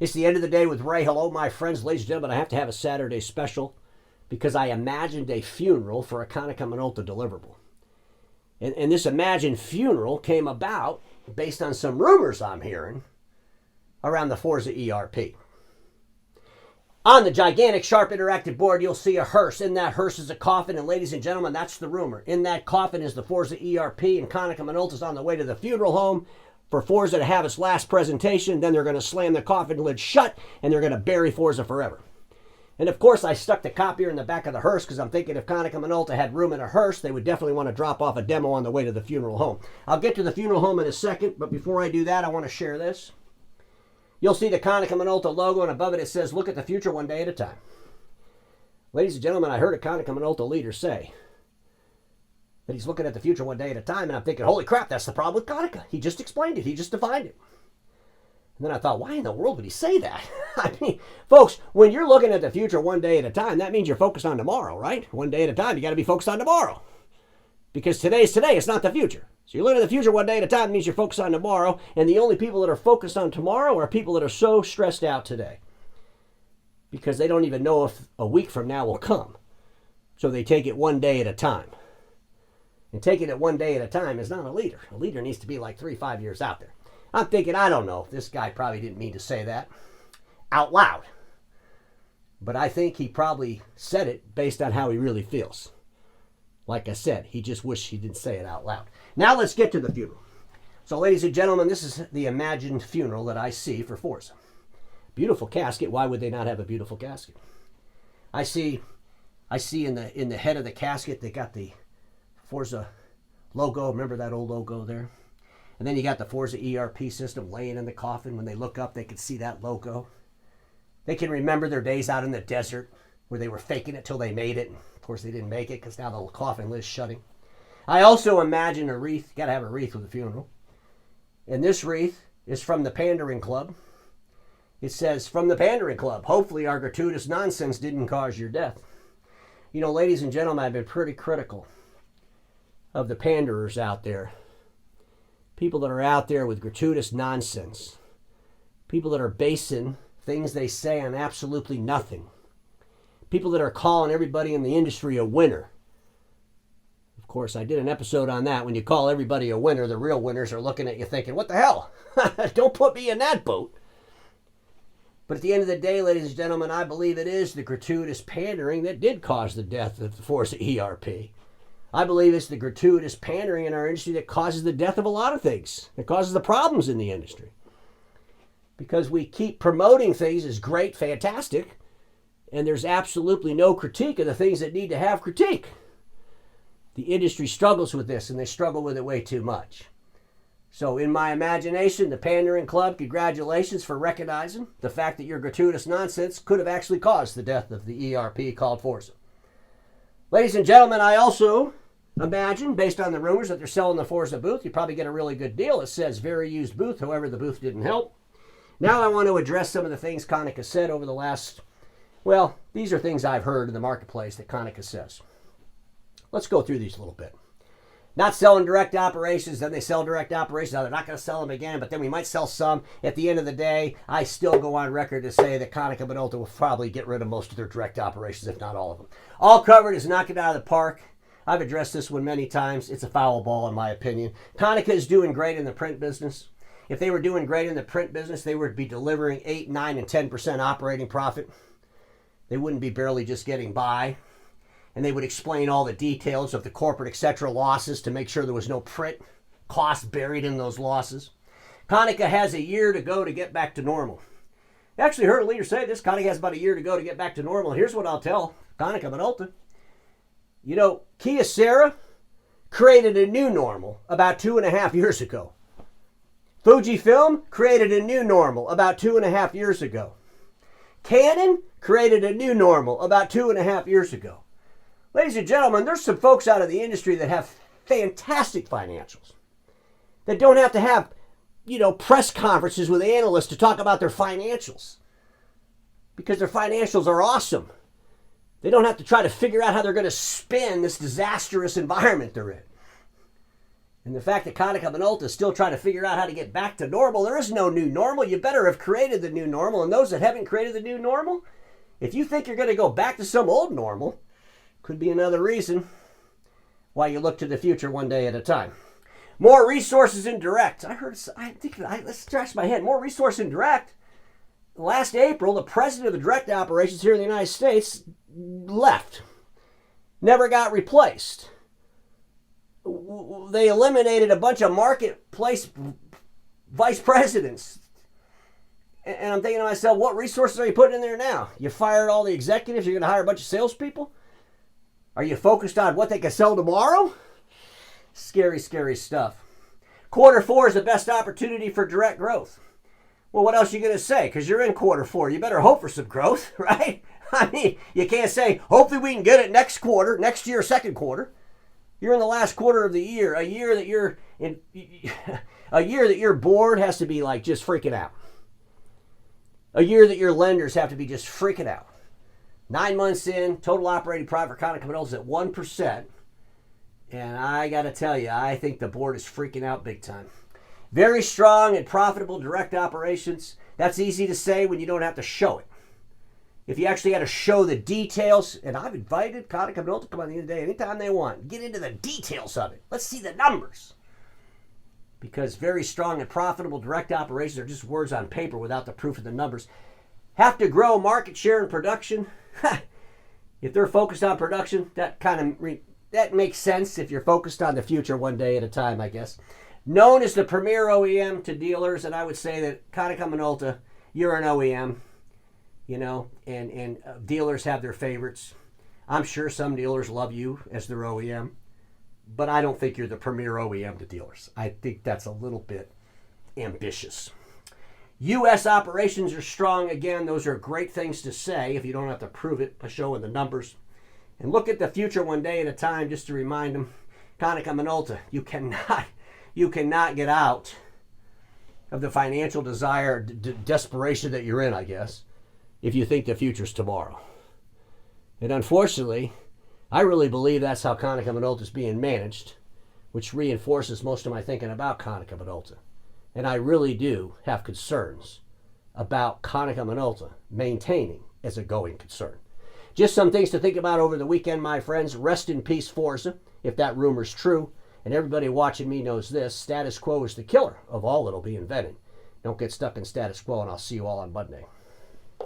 It's the end of the day with Ray. Hello, my friends, ladies and gentlemen. I have to have a Saturday special because I imagined a funeral for a Konica Minolta deliverable. And this imagined funeral came about based on some rumors I'm hearing around the Forza ERP. On the gigantic, sharp, interactive board, you'll see a hearse. In that hearse is a coffin, and ladies and gentlemen, that's the rumor. In that coffin is the Forza ERP, and Konica Minolta's on the way to the funeral home for Forza to have its last presentation. Then they're going to slam the coffin lid shut, and they're going to bury Forza forever. And of course, I stuck the copier in the back of the hearse because I'm thinking if Konica Minolta had room in a hearse, they would definitely want to drop off a demo on the way to the funeral home. I'll get to the funeral home in a second, but before I do that, I want to share this. You'll see the Konica Minolta logo, and above it says, "Look at the future one day at a time." Ladies and gentlemen, I heard a Konica Minolta leader say that he's looking at the future one day at a time, and I'm thinking, holy crap, that's the problem with Konica. He just explained it. He just defined it. And then I thought, why in the world would he say that? I mean, folks, when you're looking at the future one day at a time, that means you're focused on tomorrow, right? One day at a time, you got to be focused on tomorrow. Because today's today, it's not the future. So you're looking at the future one day at a time, means you're focused on tomorrow. And the only people that are focused on tomorrow are people that are so stressed out today. Because they don't even know if a week from now will come. So they take it one day at a time. And taking it one day at a time is not a leader. A leader needs to be like 3-5 years out there. I'm thinking, I don't know. This guy probably didn't mean to say that out loud. But I think he probably said it based on how he really feels. Like I said, he just wished he didn't say it out loud. Now let's get to the funeral. So ladies and gentlemen, this is the imagined funeral that I see for Forza. Beautiful casket. Why would they not have a beautiful casket? I see in the head of the casket, they got the Forza logo. Remember that old logo there? And then you got the Forza ERP system laying in the coffin. When they look up, they can see that logo. They can remember their days out in the desert where they were faking it till they made it. Of course, they didn't make it because now the coffin lid's shutting. I also imagine a wreath. You got to have a wreath with a funeral. And this wreath is from the Pandering Club. It says, "From the Pandering Club, hopefully our gratuitous nonsense didn't cause your death." You know, ladies and gentlemen, I've been pretty critical of the panderers out there. People that are out there with gratuitous nonsense. People that are basing things they say on absolutely nothing. People that are calling everybody in the industry a winner. Of course, I did an episode on that. When you call everybody a winner, the real winners are looking at you thinking, what the hell? Don't put me in that boat. But at the end of the day, ladies and gentlemen, I believe it is the gratuitous pandering that did cause the death of the Forza ERP. I believe it's the gratuitous pandering in our industry that causes the death of a lot of things. It causes the problems in the industry. Because we keep promoting things as great, fantastic, and there's absolutely no critique of the things that need to have critique. The industry struggles with this, and they struggle with it way too much. So in my imagination, the Pandering Club, congratulations for recognizing the fact that your gratuitous nonsense could have actually caused the death of the ERP called Forza. Ladies and gentlemen, I also imagine, based on the rumors that they're selling the Forza booth, you probably get a really good deal. It says very used booth, however, the booth didn't help. Now I want to address some of the things Konica said over the last, well, these are things I've heard in the marketplace that Konica says. Let's go through these a little bit. Not selling direct operations, then they sell direct operations. Now they're not going to sell them again, but then we might sell some. At the end of the day, I still go on record to say that Konica Minolta will probably get rid of most of their direct operations, if not all of them. All Covered is knocking it out of the park. I've addressed this one many times. It's a foul ball, in my opinion. Konica is doing great in the print business. If they were doing great in the print business, they would be delivering 8, 9, and 10% operating profit. They wouldn't be barely just getting by. And they would explain all the details of the corporate, etc. losses to make sure there was no print cost buried in those losses. Konica has a year to go to get back to normal. I actually heard a leader say this. Konica has about a year to go to get back to normal. Here's what I'll tell Konica Minolta. You know, Kyocera created a new normal about 2.5 years ago. Fujifilm created a new normal about 2.5 years ago. Canon created a new normal about 2.5 years ago. Ladies and gentlemen, there's some folks out of the industry that have fantastic financials. That don't have to have, press conferences with analysts to talk about their financials. Because their financials are awesome. They don't have to try to figure out how they're going to spin this disastrous environment they're in. And the fact that Konica Minolta is still trying to figure out how to get back to normal, there is no new normal. You better have created the new normal. And those that haven't created the new normal, if you think you're going to go back to some old normal, could be another reason why you look to the future one day at a time. More resources in direct. Let's scratch my head. More resources in direct. Last April, the president of the direct operations here in the United States left. Never got replaced. They eliminated a bunch of marketplace vice presidents. And I'm thinking to myself, what resources are you putting in there now? You fired all the executives, you're going to hire a bunch of salespeople? Are you focused on what they can sell tomorrow? Scary, scary stuff. Q4 is the best opportunity for direct growth. Well, what else are you going to say? Because you're in Q4. You better hope for some growth, right? I mean, you can't say, hopefully we can get it next quarter, next year, second quarter. You're in the last quarter of the year, a year that your board has to be like just freaking out. A year that your lenders have to be just freaking out. 9 months in, total operating profit for Konica Minolta is at 1%. And I got to tell you, I think the board is freaking out big time. Very strong and profitable direct operations. That's easy to say when you don't have to show it. If you actually had to show the details, and I've invited Konica Minolta to come on the end of the day anytime they want. Get into the details of it. Let's see the numbers. Because very strong and profitable direct operations are just words on paper without the proof of the numbers. Have to grow market share and production. If they're focused on production, that makes sense if you're focused on the future one day at a time, I guess. Known as the premier OEM to dealers, and I would say that Konica Minolta, you're an OEM. You know, and dealers have their favorites. I'm sure some dealers love you as their OEM, but I don't think you're the premier OEM to dealers. I think that's a little bit ambitious. U.S. operations are strong. Again, those are great things to say if you don't have to prove it by showing the numbers. And look at the future one day at a time just to remind them, Konica Minolta, you cannot get out of the financial desire, desperation that you're in, I guess, if you think the future's tomorrow. And unfortunately, I really believe that's how Konica Minolta is being managed, which reinforces most of my thinking about Konica Minolta. And I really do have concerns about Konica Minolta maintaining as a going concern. Just some things to think about over the weekend, my friends. Rest in peace, Forza, if that rumor's true. And everybody watching me knows this. Status quo is the killer of all that'll be invented. Don't get stuck in status quo, and I'll see you all on Monday.